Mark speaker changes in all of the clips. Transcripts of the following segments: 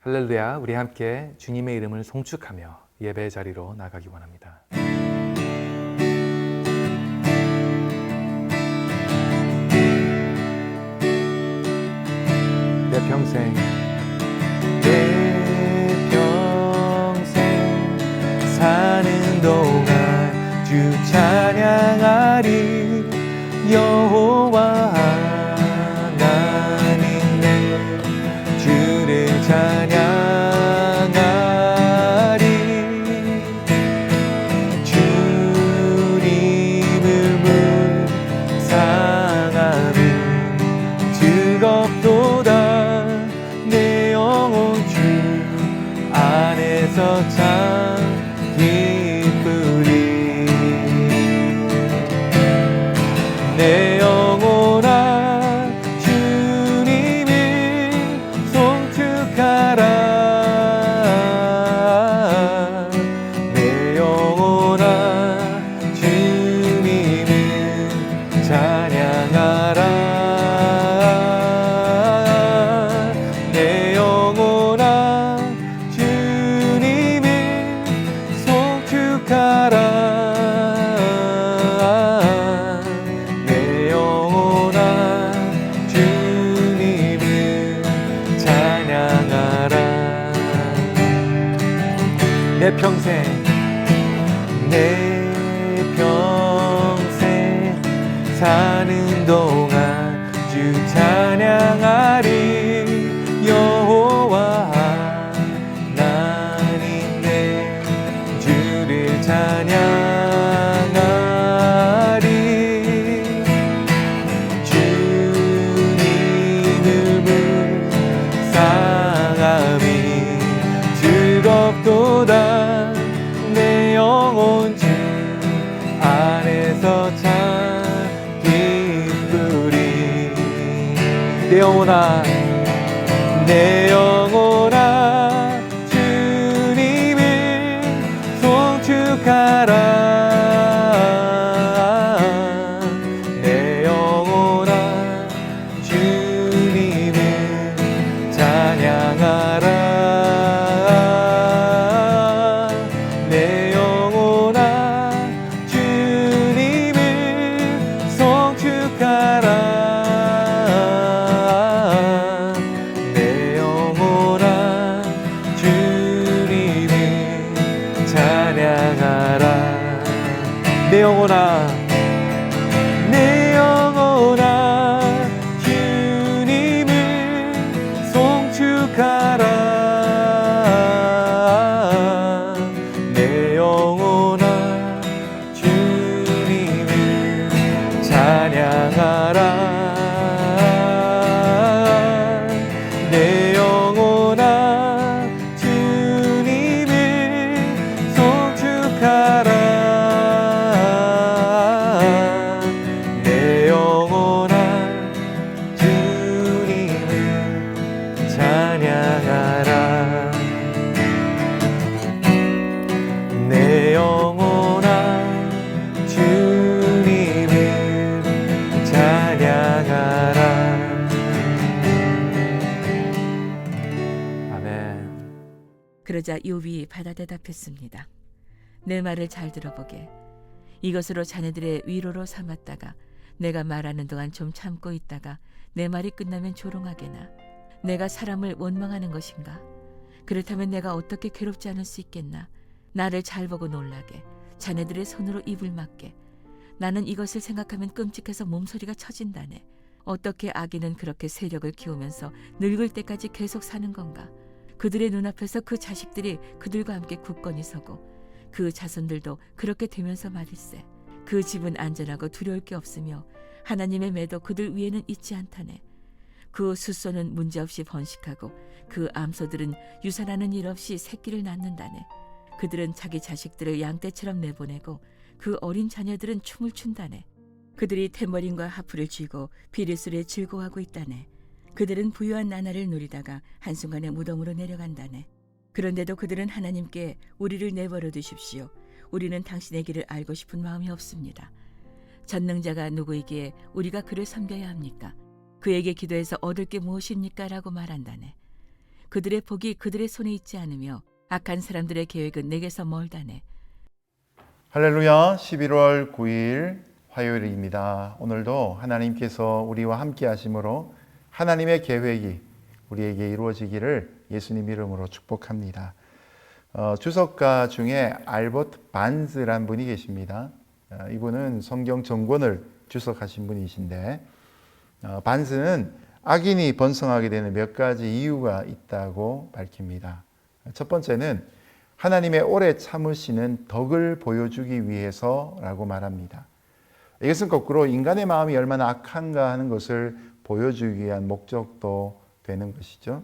Speaker 1: 할렐루야, 우리 함께 주님의 이름을 송축하며 예배의 자리로 나가기 원합니다. 내 평생 사는 동안 주 찬양하리. 여호와 하나님 내 주를 찬양하리. 주님을 묵상하니 즐겁도다. 내 영혼 주 안에서 참 기쁘리. 내 영혼아 주님을 송축하라. 내 영혼아 주님을 찬양하라. 내 영혼아 주님을 송축하라. 내 영혼아 주님을 찬양하라. 내 평생 사는 동안 주 찬양하리. 여호와 하나님 내 주를 찬양하리. 주님을 묵상하니 즐겁도다. 내 영혼 주 안에서 참 기쁘리. 내 영혼아 내 영혼아 주님을 송축하라. 내 영혼아 주님을 찬양하라. 내 영혼아 주님을 송축하라. 내 영혼아 주님을 찬양하라. 내 영혼아 내 영혼아 주님을 송축하라. 내 영혼아 주님을 찬양하라. 내 영혼아 주님을 송축하라. 내 영혼아 주님을 찬양하라. 내 영혼아 주님을 찬양하라. 아멘.
Speaker 2: 그러자 욥이 받아 대답했습니다. 내 말을 잘 들어보게. 이것으로 자네들의 위로로 삼았다가 내가 말하는 동안 좀 참고 있다가 내 말이 끝나면 조롱하게나. 내가 사람을 원망하는 것인가? 그렇다면 내가 어떻게 괴롭지 않을 수 있겠나? 나를 잘 보고 놀라게. 자네들의 손으로 입을 막게. 나는 이것을 생각하면 끔찍해서 몸소리가 처진다네. 어떻게 악인은 그렇게 세력을 키우면서 늙을 때까지 계속 사는 건가? 그들의 눈앞에서 그 자식들이 그들과 함께 굳건히 서고 그 자손들도 그렇게 되면서 말일세. 그 집은 안전하고 두려울 게 없으며 하나님의 매도 그들 위에는 있지 않다네. 그 숫소는 문제없이 번식하고 그 암소들은 유산하는 일 없이 새끼를 낳는다네. 그들은 자기 자식들을 양떼처럼 내보내고 그 어린 자녀들은 춤을 춘다네. 그들이 탬버린과 하프를 쥐고 비리술에 즐거워하고 있다네. 그들은 부유한 나날을 누리다가 한순간에 무덤으로 내려간다네. 그런데도 그들은 하나님께 우리를 내버려 두십시오. 우리는 당신의 길을 알고 싶은 마음이 없습니다. 전능자가 누구이기에 우리가 그를 섬겨야 합니까? 그에게 기도해서 얻을 게 무엇입니까? 라고 말한다네. 그들의 복이 그들의 손에 있지 않으며 악한 사람들의 계획은 내게서 멀다네.
Speaker 3: 할렐루야. 11월 9일 화요일입니다. 오늘도 하나님께서 우리와 함께 하심으로 하나님의 계획이 우리에게 이루어지기를 예수님 이름으로 축복합니다. 주석가 중에 알버트 반즈란 분이 계십니다. 이분은 성경 전권을 주석하신 분이신데 반즈는 악인이 번성하게 되는 몇 가지 이유가 있다고 밝힙니다. 첫 번째는 하나님의 오래 참으시는 덕을 보여주기 위해서라고 말합니다. 이것은 거꾸로 인간의 마음이 얼마나 악한가 하는 것을 보여주기 위한 목적도 되는 것이죠.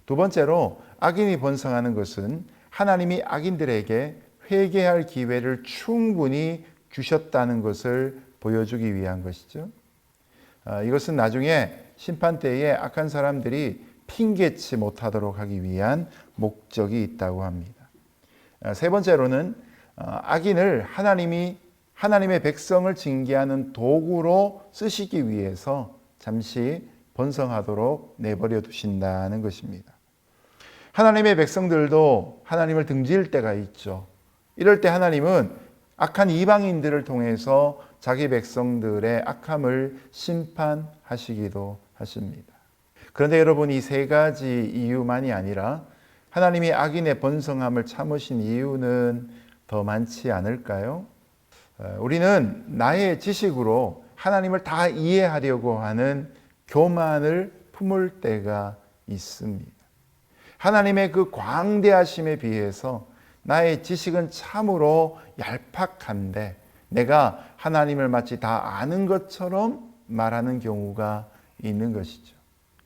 Speaker 3: 두 번째로 악인이 번성하는 것은 하나님이 악인들에게 회개할 기회를 충분히 주셨다는 것을 보여주기 위한 것이죠. 이것은 나중에 심판 때에 악한 사람들이 핑계치 못하도록 하기 위한 목적이 있다고 합니다. 세 번째로는 악인을 하나님의 백성을 징계하는 도구로 쓰시기 위해서 잠시 번성하도록 내버려 두신다는 것입니다. 하나님의 백성들도 하나님을 등질 때가 있죠. 이럴 때 하나님은 악한 이방인들을 통해서 자기 백성들의 악함을 심판하시기도 하십니다. 그런데 여러분, 이 세 가지 이유만이 아니라 하나님이 악인의 번성함을 참으신 이유는 더 많지 않을까요? 우리는 나의 지식으로 하나님을 다 이해하려고 하는 교만을 품을 때가 있습니다. 하나님의 그 광대하심에 비해서 나의 지식은 참으로 얄팍한데 내가 하나님을 마치 다 아는 것처럼 말하는 경우가 있는 것이죠.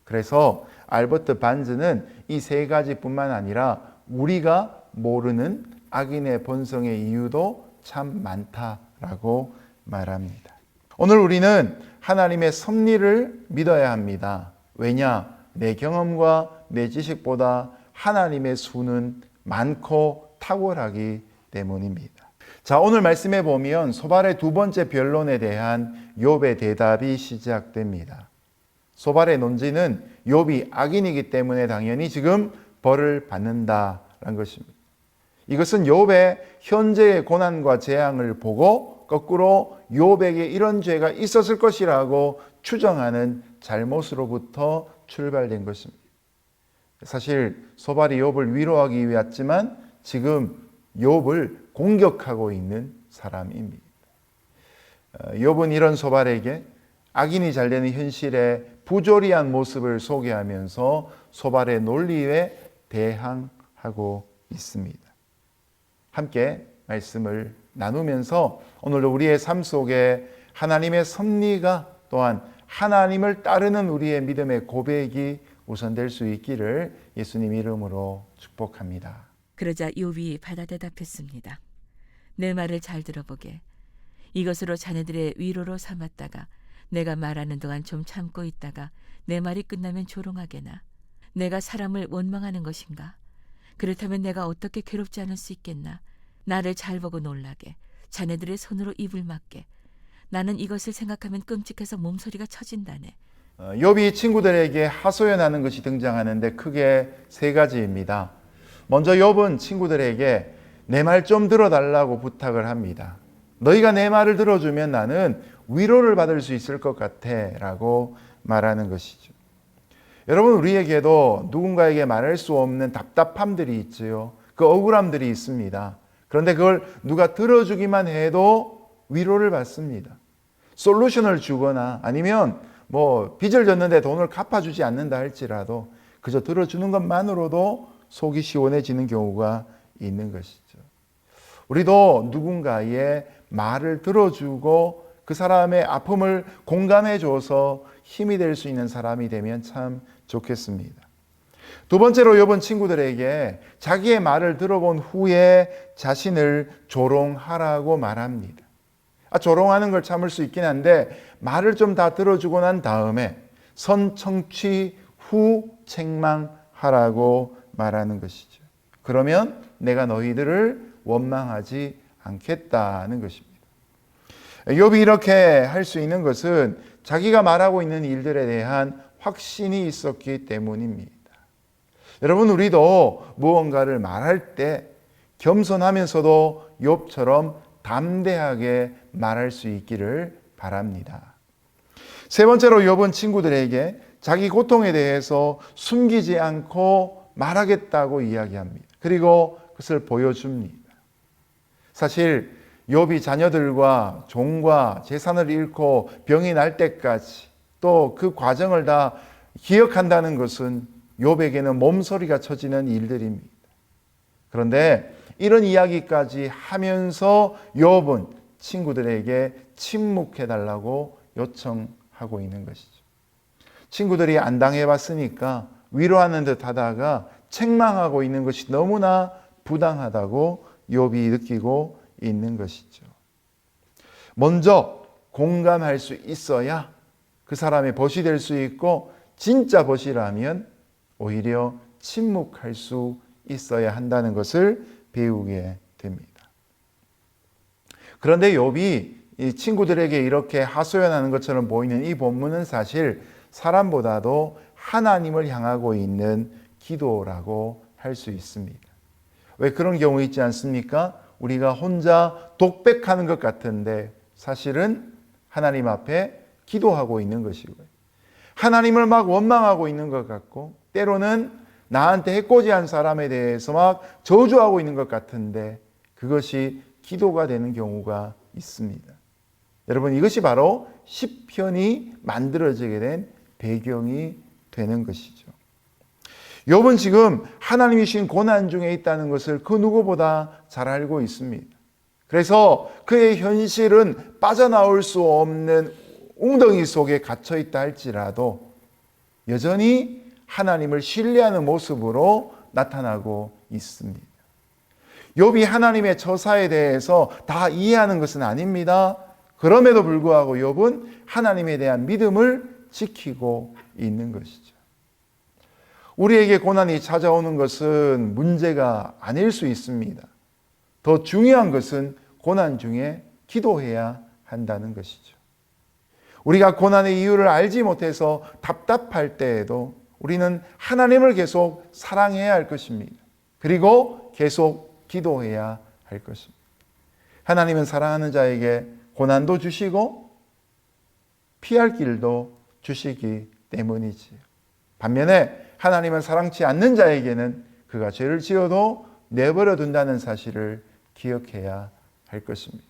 Speaker 3: 그래서 알버트 반즈는 이 세 가지뿐만 아니라 우리가 모르는 악인의 번성의 이유도 참 많다라고 말합니다. 오늘 우리는 하나님의 섭리를 믿어야 합니다. 왜냐? 내 경험과 내 지식보다 하나님의 수는 많고 탁월하기 때문입니다. 자, 오늘 말씀에 보면 소발의 두 번째 변론에 대한 욥의 대답이 시작됩니다. 소발의 논지는 욥이 악인이기 때문에 당연히 지금 벌을 받는다라는 것입니다. 이것은 욥의 현재의 고난과 재앙을 보고 거꾸로 욥에게 이런 죄가 있었을 것이라고 추정하는 잘못으로부터 출발된 것입니다. 사실 소발이 욥을 위로하기 위했지만 지금 욥을 공격하고 있는 사람입니다. 욥은 이런 소발에게 악인이 잘 되는 현실의 부조리한 모습을 소개하면서 소발의 논리에 대항하고 있습니다. 함께 말씀을 나누면서 오늘도 우리의 삶 속에 하나님의 섭리가 또한 하나님을 따르는 우리의 믿음의 고백이 우선될 수 있기를 예수님 이름으로 축복합니다.
Speaker 2: 그러자 욥이 받아 대답했습니다. 내 말을 잘 들어보게. 이것으로 자네들의 위로로 삼았다가 내가 말하는 동안 좀 참고 있다가 내 말이 끝나면 조롱하게나. 내가 사람을 원망하는 것인가? 그렇다면 내가 어떻게 괴롭지 않을 수 있겠나? 나를 잘 보고 놀라게. 자네들의 손으로 입을 막게. 나는 이것을 생각하면 끔찍해서 몸소리가 쳐진다네.
Speaker 3: 욥이 친구들에게 하소연하는 것이 등장하는데 크게 세 가지입니다. 먼저 욥은 친구들에게 내 말 좀 들어달라고 부탁을 합니다. 너희가 내 말을 들어주면 나는 위로를 받을 수 있을 것 같아 라고 말하는 것이죠. 여러분, 우리에게도 누군가에게 말할 수 없는 답답함들이 있지요. 그 억울함들이 있습니다. 그런데 그걸 누가 들어주기만 해도 위로를 받습니다. 솔루션을 주거나 아니면 빚을 졌는데 돈을 갚아주지 않는다 할지라도 그저 들어주는 것만으로도 속이 시원해지는 경우가 있는 것이죠. 우리도 누군가의 말을 들어주고 그 사람의 아픔을 공감해줘서 힘이 될 수 있는 사람이 되면 참 좋겠습니다. 두 번째로 욥은 친구들에게 자기의 말을 들어본 후에 자신을 조롱하라고 말합니다. 조롱하는 걸 참을 수 있긴 한데 말을 좀 다 들어주고 난 다음에 선청취 후 책망하라고 말하는 것이죠. 그러면 내가 너희들을 원망하지 않겠다는 것입니다. 욥이 이렇게 할 수 있는 것은 자기가 말하고 있는 일들에 대한 확신이 있었기 때문입니다. 여러분, 우리도 무언가를 말할 때 겸손하면서도 욥처럼 담대하게 말할 수 있기를 바랍니다. 세 번째로 욥은 친구들에게 자기 고통에 대해서 숨기지 않고 말하겠다고 이야기합니다. 그리고 그것을 보여줍니다. 사실 욥이 자녀들과 종과 재산을 잃고 병이 날 때까지 또 그 과정을 다 기억한다는 것은 욥에게는 몸소리가 쳐지는 일들입니다. 그런데 이런 이야기까지 하면서 욥은 친구들에게 침묵해달라고 요청하고 있는 것이죠. 친구들이 안 당해봤으니까 위로하는 듯 하다가 책망하고 있는 것이 너무나 부당하다고 욥이 느끼고 있는 것이죠. 먼저 공감할 수 있어야 그 사람의 벗이 될 수 있고, 진짜 벗이라면 오히려 침묵할 수 있어야 한다는 것을 배우게 됩니다. 그런데 욥이 이 친구들에게 이렇게 하소연하는 것처럼 보이는 이 본문은 사실 사람보다도 하나님을 향하고 있는 기도라고 할 수 있습니다. 왜 그런 경우 있지 않습니까? 우리가 혼자 독백하는 것 같은데 사실은 하나님 앞에 기도하고 있는 것이고요. 하나님을 막 원망하고 있는 것 같고, 때로는 나한테 해코지한 사람에 대해서 막 저주하고 있는 것 같은데 그것이 기도가 되는 경우가 있습니다. 여러분, 이것이 바로 시편이 만들어지게 된 배경이 되는 것이죠. 욥은 지금 하나님이 주신 고난 중에 있다는 것을 그 누구보다 잘 알고 있습니다. 그래서 그의 현실은 빠져나올 수 없는 웅덩이 속에 갇혀 있다 할지라도 여전히 하나님을 신뢰하는 모습으로 나타나고 있습니다. 욥이 하나님의 처사에 대해서 다 이해하는 것은 아닙니다. 그럼에도 불구하고 욥은 하나님에 대한 믿음을 지키고 있는 것이죠. 우리에게 고난이 찾아오는 것은 문제가 아닐 수 있습니다. 더 중요한 것은 고난 중에 기도해야 한다는 것이죠. 우리가 고난의 이유를 알지 못해서 답답할 때에도 우리는 하나님을 계속 사랑해야 할 것입니다. 그리고 계속 기도해야 할 것입니다. 하나님은 사랑하는 자에게 고난도 주시고 피할 길도 주시기 때문이지요. 반면에 하나님은 사랑치 않는 자에게는 그가 죄를 지어도 내버려 둔다는 사실을 기억해야 할 것입니다.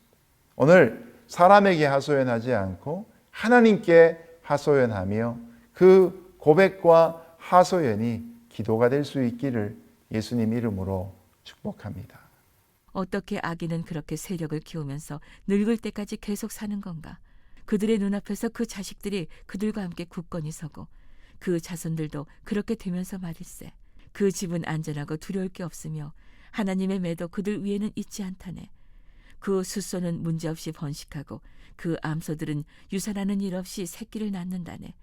Speaker 3: 오늘 사람에게 하소연하지 않고 하나님께 하소연하며 그 고백과 하소연이 기도가 될 수 있기를 예수님 이름으로 축복합니다.
Speaker 2: 어떻게 아기는 그렇게 세력을 키우면서 늙을 때까지 계속 사는 건가? 그들의 눈앞에서 그 자식들이 그들과 함께 굳건히 서고 그 자손들도 그렇게 되면서 말일세. 그 집은 안전하고 두려울 게 없으며 하나님의 매도 그들 위에는 있지 않다네. 그 숫소는 문제없이 번식하고 그 암소들은 유산하는 일 없이 새끼를 낳는다네.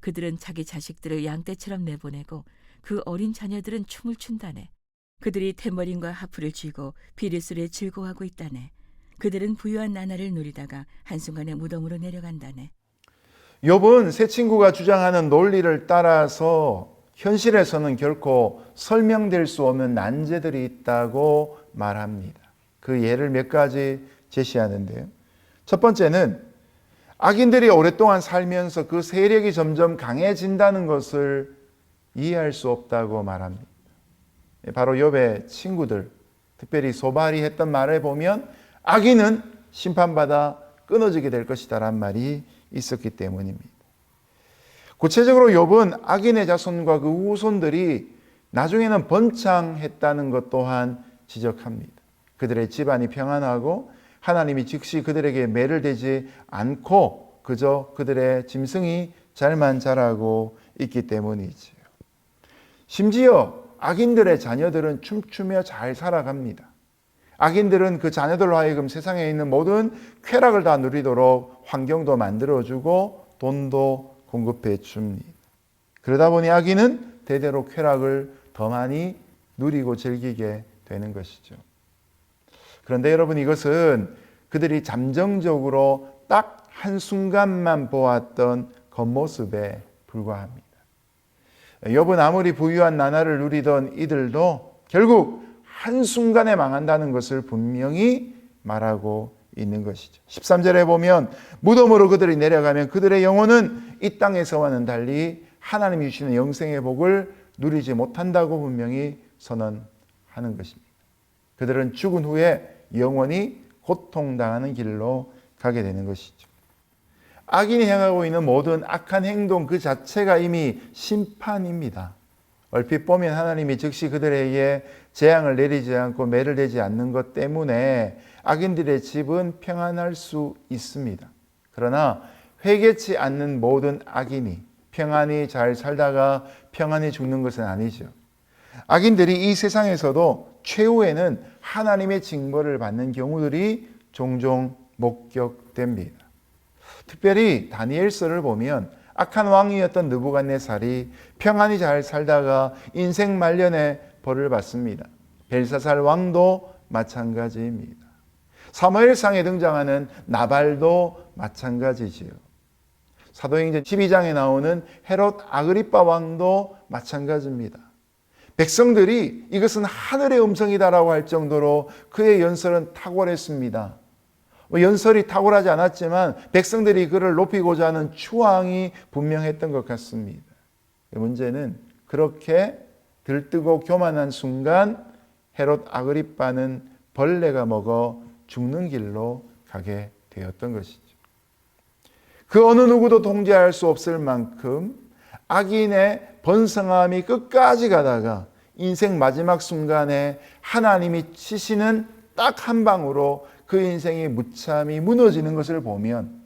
Speaker 2: 그들은 자기 자식들을 양떼처럼 내보내고 그 어린 자녀들은 춤을 춘다네. 그들이 탬버린과 하프를 쥐고 비리술에 즐거워하고 있다네. 그들은 부유한 나날을 누리다가 한순간에 무덤으로 내려간다네.
Speaker 3: 욥은 새 친구가 주장하는 논리를 따라서 현실에서는 결코 설명될 수 없는 난제들이 있다고 말합니다. 그 예를 몇 가지 제시하는데요. 첫 번째는 악인들이 오랫동안 살면서 그 세력이 점점 강해진다는 것을 이해할 수 없다고 말합니다. 바로 욥의 친구들, 특별히 소발이 했던 말을 보면 악인은 심판받아 끊어지게 될 것이다 라는 말이 있었기 때문입니다. 구체적으로 욥은 악인의 자손과 그 후손들이 나중에는 번창했다는 것 또한 지적합니다. 그들의 집안이 평안하고 하나님이 즉시 그들에게 매를 대지 않고 그저 그들의 짐승이 잘만 자라고 있기 때문이지요. 심지어 악인들의 자녀들은 춤추며 잘 살아갑니다. 악인들은 그 자녀들로 하여금 세상에 있는 모든 쾌락을 다 누리도록 환경도 만들어주고 돈도 공급해 줍니다. 그러다 보니 악인은 대대로 쾌락을 더 많이 누리고 즐기게 되는 것이죠. 그런데 여러분, 이것은 그들이 잠정적으로 딱 한순간만 보았던 겉모습에 불과합니다. 욥은 아무리 부유한 나날을 누리던 이들도 결국 한순간에 망한다는 것을 분명히 말하고 있는 것이죠. 13절에 보면 무덤으로 그들이 내려가면 그들의 영혼은 이 땅에서와는 달리 하나님이 주시는 영생의 복을 누리지 못한다고 분명히 선언하는 것입니다. 그들은 죽은 후에 영원히 고통당하는 길로 가게 되는 것이죠. 악인이 행하고 있는 모든 악한 행동 그 자체가 이미 심판입니다. 얼핏 보면 하나님이 즉시 그들에게 재앙을 내리지 않고 매를 대지 않는 것 때문에 악인들의 집은 평안할 수 있습니다. 그러나 회개치 않는 모든 악인이 평안히 잘 살다가 평안히 죽는 것은 아니죠. 악인들이 이 세상에서도 최후에는 하나님의 징벌을 받는 경우들이 종종 목격됩니다. 특별히 다니엘서를 보면 악한 왕이었던 느부갓네살이 평안히 잘 살다가 인생 말년에 벌을 받습니다. 벨사살 왕도 마찬가지입니다. 사무엘상에 등장하는 나발도 마찬가지지요. 사도행전 12장에 나오는 헤롯 아그리빠 왕도 마찬가지입니다. 백성들이 이것은 하늘의 음성이다라고 할 정도로 그의 연설은 탁월했습니다. 연설이 탁월하지 않았지만 백성들이 그를 높이고자 하는 추앙이 분명했던 것 같습니다. 문제는 그렇게 들뜨고 교만한 순간 헤롯 아그리빠는 벌레가 먹어 죽는 길로 가게 되었던 것이죠. 그 어느 누구도 통제할 수 없을 만큼 악인의 번성함이 끝까지 가다가 인생 마지막 순간에 하나님이 치시는 딱 한 방으로 그 인생이 무참히 무너지는 것을 보면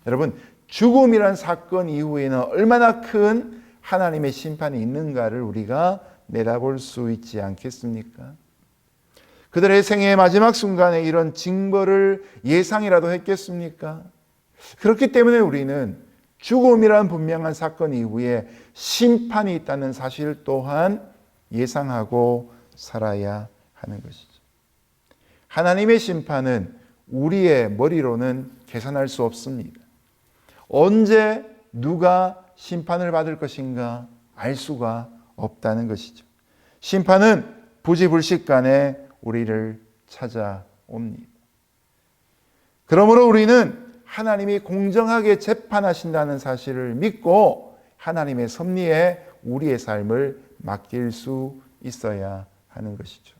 Speaker 3: 여러분 죽음이란 사건 이후에는 얼마나 큰 하나님의 심판이 있는가를 우리가 내다볼 수 있지 않겠습니까? 그들의 생애의 마지막 순간에 이런 징벌을 예상이라도 했겠습니까? 그렇기 때문에 우리는 죽음이란 분명한 사건 이후에 심판이 있다는 사실 또한 예상하고 살아야 하는 것이죠. 하나님의 심판은 우리의 머리로는 계산할 수 없습니다. 언제 누가 심판을 받을 것인가 알 수가 없다는 것이죠. 심판은 부지불식간에 우리를 찾아옵니다. 그러므로 우리는 하나님이 공정하게 재판하신다는 사실을 믿고 하나님의 섭리에 우리의 삶을 맡길 수 있어야 하는 것이죠.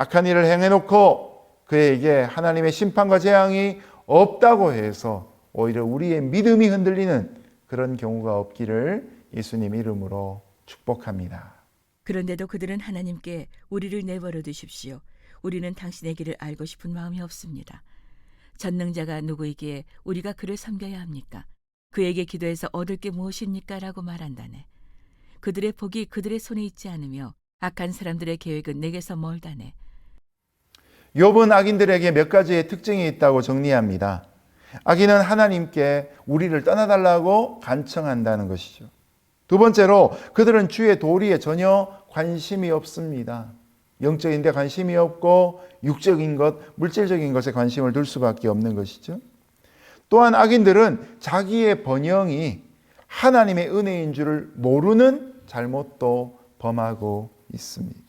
Speaker 3: 악한 일을 행해놓고 그에게 하나님의 심판과 재앙이 없다고 해서 오히려 우리의 믿음이 흔들리는 그런 경우가 없기를 예수님 이름으로 축복합니다.
Speaker 2: 그런데도 그들은 하나님께 우리를 내버려 두십시오. 우리는 당신의 길을 알고 싶은 마음이 없습니다. 전능자가 누구이기에 우리가 그를 섬겨야 합니까? 그에게 기도해서 얻을 게 무엇입니까? 라고 말한다네. 그들의 복이 그들의 손에 있지 않으며 악한 사람들의 계획은 내게서 멀다네.
Speaker 3: 욥은 악인들에게 몇 가지의 특징이 있다고 정리합니다. 악인은 하나님께 우리를 떠나달라고 간청한다는 것이죠. 두 번째로 그들은 주의 도리에 전혀 관심이 없습니다. 영적인 데 관심이 없고 육적인 것, 물질적인 것에 관심을 둘 수밖에 없는 것이죠. 또한 악인들은 자기의 번영이 하나님의 은혜인 줄을 모르는 잘못도 범하고 있습니다.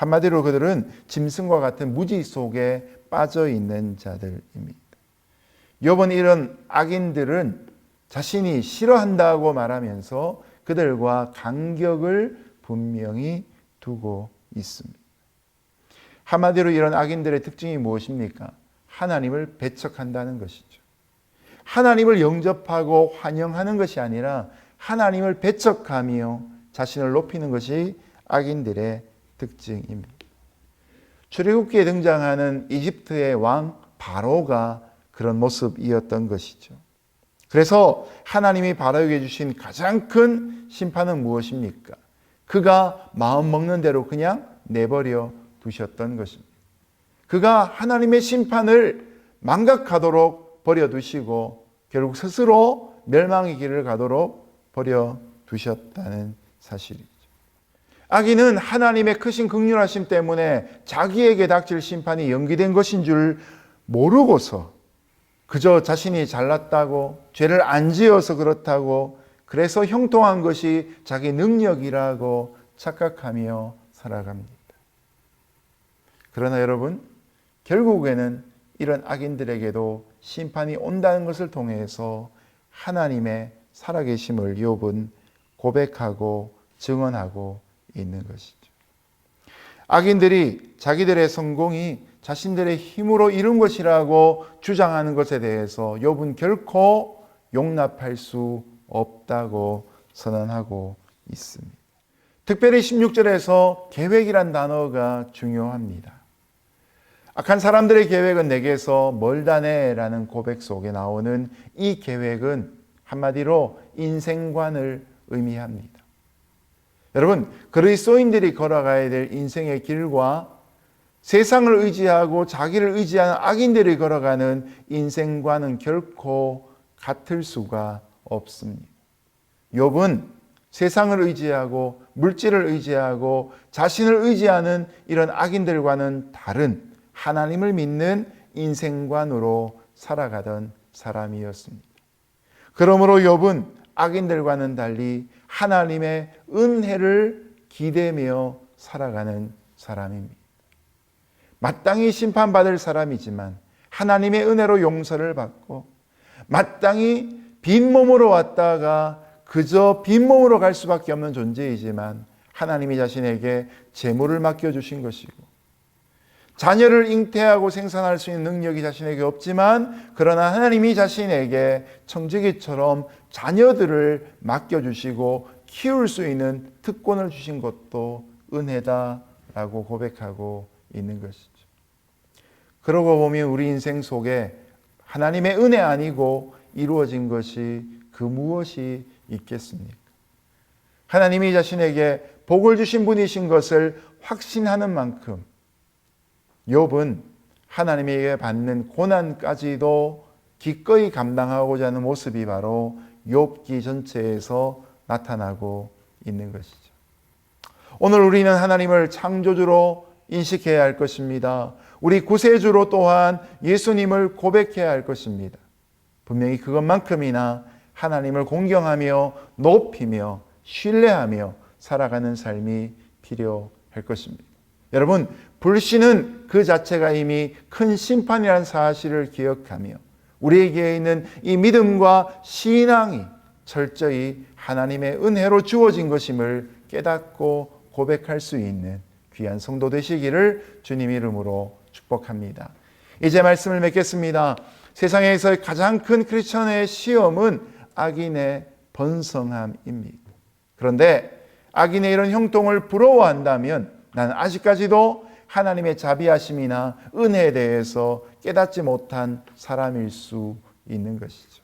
Speaker 3: 한마디로 그들은 짐승과 같은 무지 속에 빠져 있는 자들입니다. 욥은 이런 악인들은 자신이 싫어한다고 말하면서 그들과 간격을 분명히 두고 있습니다. 한마디로 이런 악인들의 특징이 무엇입니까? 하나님을 배척한다는 것이죠. 하나님을 영접하고 환영하는 것이 아니라 하나님을 배척하며 자신을 높이는 것이 악인들의 특징입니다. 출애굽기에 등장하는 이집트의 왕 바로가 그런 모습이었던 것이죠. 그래서 하나님이 바로에게 주신 가장 큰 심판은 무엇입니까? 그가 마음 먹는 대로 그냥 내버려 두셨던 것입니다. 그가 하나님의 심판을 망각하도록 버려두시고 결국 스스로 멸망의 길을 가도록 버려두셨다는 사실이죠. 악인은 하나님의 크신 긍휼하심 때문에 자기에게 닥칠 심판이 연기된 것인 줄 모르고서 그저 자신이 잘났다고 죄를 안 지어서 그렇다고 그래서 형통한 것이 자기 능력이라고 착각하며 살아갑니다. 그러나 여러분, 결국에는 이런 악인들에게도 심판이 온다는 것을 통해서 하나님의 살아계심을 욥은 고백하고 증언하고 있는 것이죠. 악인들이 자기들의 성공이 자신들의 힘으로 이룬 것이라고 주장하는 것에 대해서 욥은 결코 용납할 수 없다고 선언하고 있습니다. 특별히 16절에서 계획이란 단어가 중요합니다. 악한 사람들의 계획은 내게서 멀다네라는 고백 속에 나오는 이 계획은 한마디로 인생관을 의미합니다. 여러분, 그리스도인들이 걸어가야 될 인생의 길과 세상을 의지하고 자기를 의지하는 악인들이 걸어가는 인생관은 결코 같을 수가 없습니다. 욥은 세상을 의지하고 물질을 의지하고 자신을 의지하는 이런 악인들과는 다른 하나님을 믿는 인생관으로 살아가던 사람이었습니다. 그러므로 욥은 악인들과는 달리 하나님의 은혜를 기대며 살아가는 사람입니다. 마땅히 심판받을 사람이지만 하나님의 은혜로 용서를 받고 마땅히 빈몸으로 왔다가 그저 빈몸으로 갈 수밖에 없는 존재이지만 하나님이 자신에게 재물을 맡겨주신 것이고 자녀를 잉태하고 생산할 수 있는 능력이 자신에게 없지만 그러나 하나님이 자신에게 청지기처럼 자녀들을 맡겨주시고 키울 수 있는 특권을 주신 것도 은혜다라고 고백하고 있는 것이죠. 그러고 보면 우리 인생 속에 하나님의 은혜 아니고 이루어진 것이 그 무엇이 있겠습니까? 하나님이 자신에게 복을 주신 분이신 것을 확신하는 만큼 욥은 하나님에게 받는 고난까지도 기꺼이 감당하고자 하는 모습이 바로 욥기 전체에서 나타나고 있는 것이죠. 오늘 우리는 하나님을 창조주로 인식해야 할 것입니다. 우리 구세주로 또한 예수님을 고백해야 할 것입니다. 분명히 그것만큼이나 하나님을 공경하며 높이며 신뢰하며 살아가는 삶이 필요할 것입니다. 여러분, 불신은 그 자체가 이미 큰 심판이라는 사실을 기억하며 우리에게 있는 이 믿음과 신앙이 철저히 하나님의 은혜로 주어진 것임을 깨닫고 고백할 수 있는 귀한 성도 되시기를 주님 이름으로 축복합니다. 이제 말씀을 맺겠습니다. 세상에서 가장 큰 크리스천의 시험은 악인의 번성함입니다. 그런데 악인의 이런 형통을 부러워한다면 나는 아직까지도 하나님의 자비하심이나 은혜에 대해서 깨닫지 못한 사람일 수 있는 것이죠.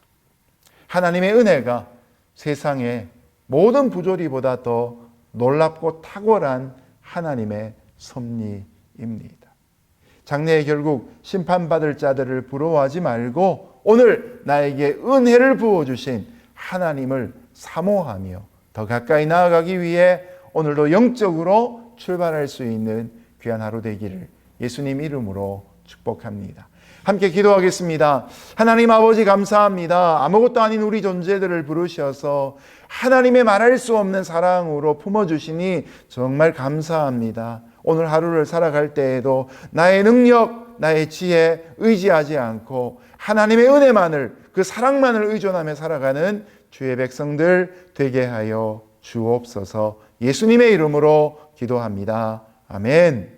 Speaker 3: 하나님의 은혜가 세상의 모든 부조리보다 더 놀랍고 탁월한 하나님의 섭리입니다. 장래에 결국 심판받을 자들을 부러워하지 말고 오늘 나에게 은혜를 부어주신 하나님을 사모하며 더 가까이 나아가기 위해 오늘도 영적으로 출발할 수 있는 귀한 하루 되기를 예수님 이름으로 축복합니다. 함께 기도하겠습니다. 하나님 아버지 감사합니다. 아무것도 아닌 우리 존재들을 부르셔서 하나님의 말할 수 없는 사랑으로 품어주시니 정말 감사합니다. 오늘 하루를 살아갈 때에도 나의 능력, 나의 지혜 의지하지 않고 하나님의 은혜만을, 그 사랑만을 의존하며 살아가는 주의 백성들 되게 하여 주옵소서. 예수님의 이름으로 기도합니다. 아멘.